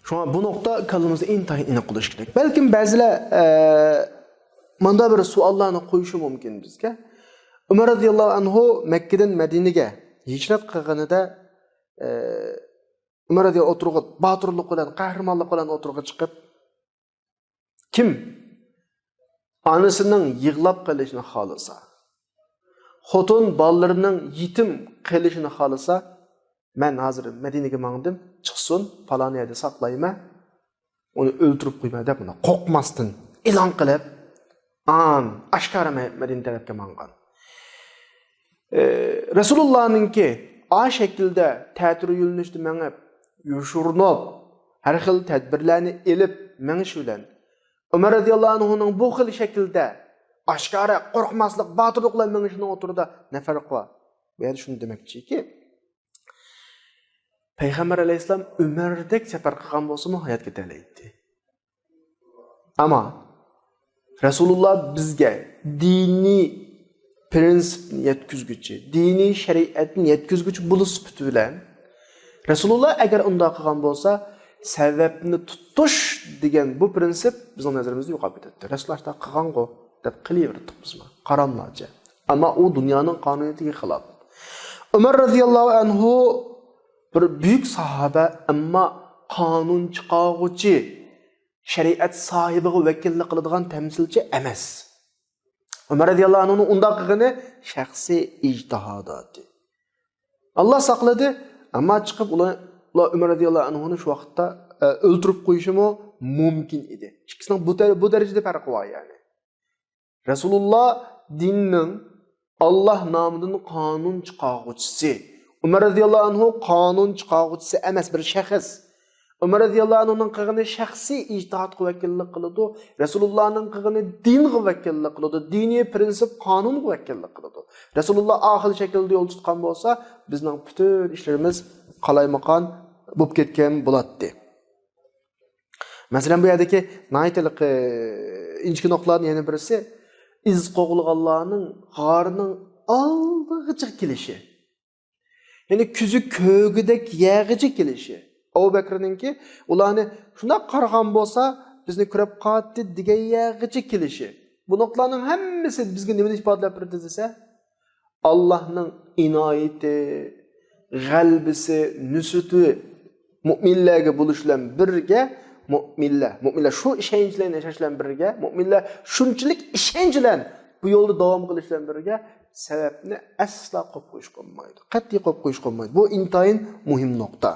Şuna bu nokta kalımızda intayin iniq qilish kerak. Balkim ba'zilar manda bir savollarni qo'yishi mumkin bizga. Umar radhiyallohu anhu Makkadan Madinaga hijrat qilganida Umar radhiyallohu o'tirg'i botirlik bilan, qahramonlik bilan o'tirg'i chiqib, kim onasining yig'lab qolishini xolasa, xotin bolalarining yetim qilishini xolasa, men hozir Madinaga mangdim, chiqsin, falon yerda saqlayman, uni o'ldirib qo'yma deb uni qo'rqmasdan e'lon qilib, oshkora Madina tarafga mangan. Rasulullah'ningki a şekilde ta'tir yo'linishni mengib, yushurinib, har xil tadbirlarni elib mengish bilan Umar radhiyallohu anhuning bu xil shaklda oshkora qo'rqmaslik, botirlik bilan mengishining o'tirida ne farq bor? Bu yerda shuni demoqchiki, Payg'ambar alayhisalom Umardek safar qilgan bo'lsa-mu hayot ketalaydi. Ammo Rasululloh bizga diniy prinsipni yetkizguchi, diniy shariatni yetkizguchi bo'lish sifati bilan Rasululloh agar unda qilgan bo'lsa, sababni tutish degan bu prinsip bizning nazarimizda yo'qolib ketadi. Rasululloh qilgan-ku deb qilaverdik bizmi? Qaramlarcha. Ammo u dunyoning qonuniyatiga xilof. Umar radhiyallohu anhu bir büyük sahabe amma qonun chiqaruvchi, shariat sohibiga vakillik qiladigan tamsilchi emas. Umar radhiyallohu anhu unda qilgani shaxsiy ijtihadoti. Allah saqladi, ammo chiqib ular Umar radhiyallohu anhuni shu vaqtda o'ldirib qo'yishi mumkin edi. Ikkisining bu darajada farqi bor yani. Rasululloh dinning Allah nomidan qonun chiqaruvchisi. Umar radhiyallohu anhu qonun chiqaruvchisi emas, bir shaxs. Umar radhiyallohu anhuning qilgani shaxsiy ijtihodga vakillik qiladi. Rasulullohning qilgani dinga vakillik qiladi. Diniy prinsip qonunga vakillik qiladi. Rasululloh ahil shaklda yo'l tutgan bo'lsa, bizning butun ishlarimiz qalaymaqon bo'lib ketgan bo'ladi. Masalan, bu yerdagi naytliq inchki nuqtalarning yana birisi iz qo'g'ilganlarning g'orining oldig'icha kelishi. Yani küzü kögüdek yağıcı kelişi. Abu Bakr'ninki ularni shunday qaragan bo'lsa, bizni ko'rib qatdi degan yağıcı kelişi. Bu noktalarning hammasi bizga nima ifodalab beradi desa, Allohning inoyati, g'albisi, nusuti mu'minlarga bo'lishlan birga, mu'minlar shu ishonch bilan yashashlan birga, mu'minlar shunchalik ishonch bilan bu yo'lda davom qilishlan birga sebepni asla qo'yib qo'yish qolmaydi. Qat'iy qo'yib qo'yish qolmaydi. Bu intayin muhim nokta.